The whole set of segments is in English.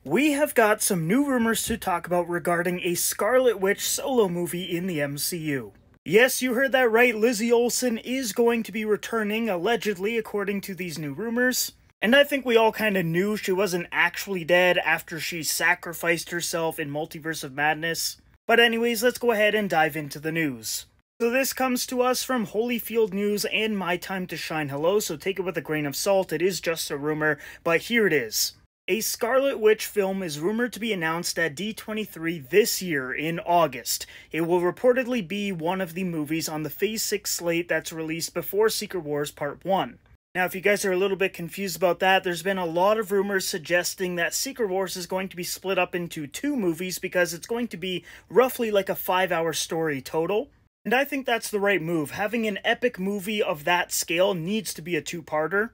We have got some new rumors to talk about regarding a Scarlet Witch solo movie in the MCU. Yes, you heard that right, Lizzie Olsen is going to be returning, allegedly, according to these new rumors. And I think we all kind of knew she wasn't actually dead after she sacrificed herself in Multiverse of Madness. But anyways, let's go ahead and dive into the news. So this comes to us from Holyfield News and My Time to Shine Hello, so take it with a grain of salt, it is just a rumor, but here it is. A Scarlet Witch film is rumored to be announced at D23 this year in August. It will reportedly be one of the movies on the Phase 6 slate that's released before Secret Wars Part 1. Now, if you guys are a little bit confused about that, there's been a lot of rumors suggesting that Secret Wars is going to be split up into two movies because it's going to be roughly like a 5-hour story total. And I think that's the right move. Having an epic movie of that scale needs to be a two-parter.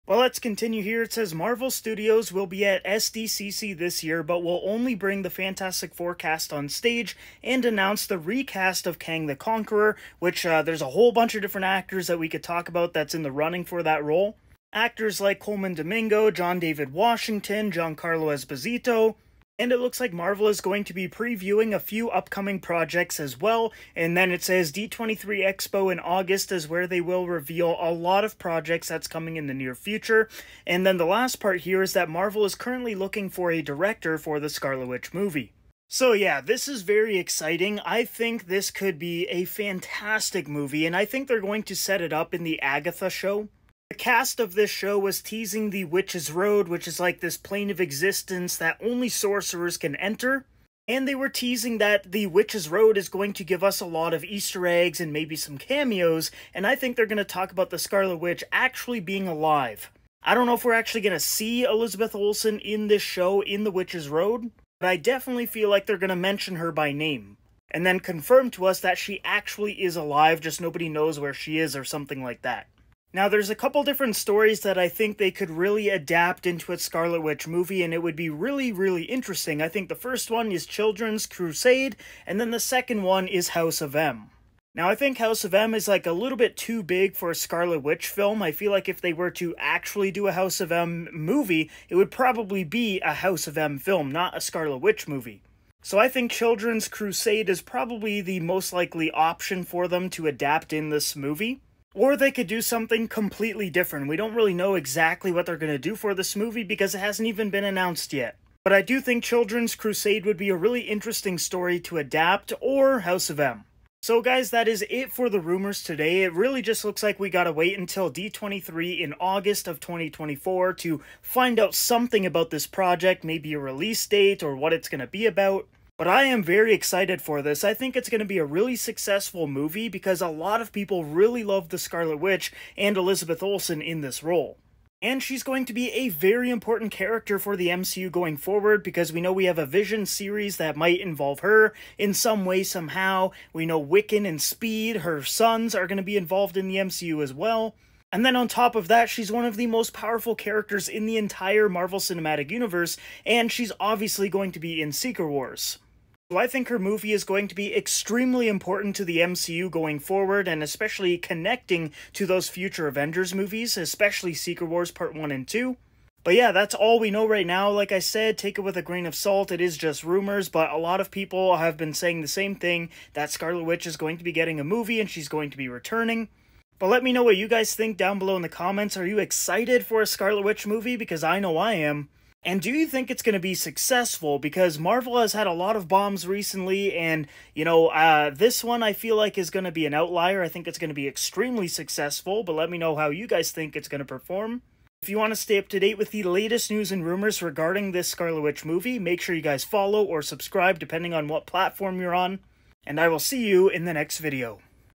Well, let's continue here. It says Marvel Studios will be at SDCC this year, but will only bring the Fantastic Four cast on stage and announce the recast of Kang the Conqueror, which there's a whole bunch of different actors that we could talk about that's in the running for that role. Actors like Coleman Domingo, John David Washington, Giancarlo Esposito. And it looks like Marvel is going to be previewing a few upcoming projects as well. And then it says D23 Expo in August is where they will reveal a lot of projects that's coming in the near future. And then the last part here is that Marvel is currently looking for a director for the Scarlet Witch movie. So yeah, this is very exciting. I think this could be a fantastic movie, and I think they're going to set it up in the Agatha show. The cast of this show was teasing the Witch's Road, which is like this plane of existence that only sorcerers can enter. And they were teasing that the Witch's Road is going to give us a lot of Easter eggs and maybe some cameos, and I think they're going to talk about the Scarlet Witch actually being alive. I don't know if we're actually going to see Elizabeth Olsen in this show in the Witch's Road, but I definitely feel like they're going to mention her by name. And then confirm to us that she actually is alive, just nobody knows where she is or something like that. Now, there's a couple different stories that I think they could really adapt into a Scarlet Witch movie, and it would be really, really interesting. I think the first one is Children's Crusade, and then the second one is House of M. Now, I think House of M is like a little bit too big for a Scarlet Witch film. I feel like if they were to actually do a House of M movie, it would probably be a House of M film, not a Scarlet Witch movie. So I think Children's Crusade is probably the most likely option for them to adapt in this movie. Or they could do something completely different. We don't really know exactly what they're going to do for this movie because it hasn't even been announced yet. But I do think Children's Crusade would be a really interesting story to adapt, or House of M. So guys, that is it for the rumors today. It really just looks like we gotta wait until D23 in August of 2024 to find out something about this project, maybe a release date or what it's going to be about. But I am very excited for this. I think it's going to be a really successful movie because a lot of people really love the Scarlet Witch and Elizabeth Olsen in this role. And she's going to be a very important character for the MCU going forward because we know we have a Vision series that might involve her in some way, somehow. We know Wiccan and Speed, her sons, are going to be involved in the MCU as well. And then on top of that, she's one of the most powerful characters in the entire Marvel Cinematic Universe, and she's obviously going to be in Secret Wars. So I think her movie is going to be extremely important to the MCU going forward, and especially connecting to those future Avengers movies, especially Secret Wars Part 1 and 2. But yeah, that's all we know right now. Like I said, take it with a grain of salt. It is just rumors, but a lot of people have been saying the same thing, that Scarlet Witch is going to be getting a movie and she's going to be returning. But let me know what you guys think down below in the comments. Are you excited for a Scarlet Witch movie? Because I know I am. And do you think it's going to be successful? Because Marvel has had a lot of bombs recently, and, you know, this one I feel like is going to be an outlier. I think it's going to be extremely successful, but let me know how you guys think it's going to perform. If you want to stay up to date with the latest news and rumors regarding this Scarlet Witch movie, make sure you guys follow or subscribe depending on what platform you're on. And I will see you in the next video.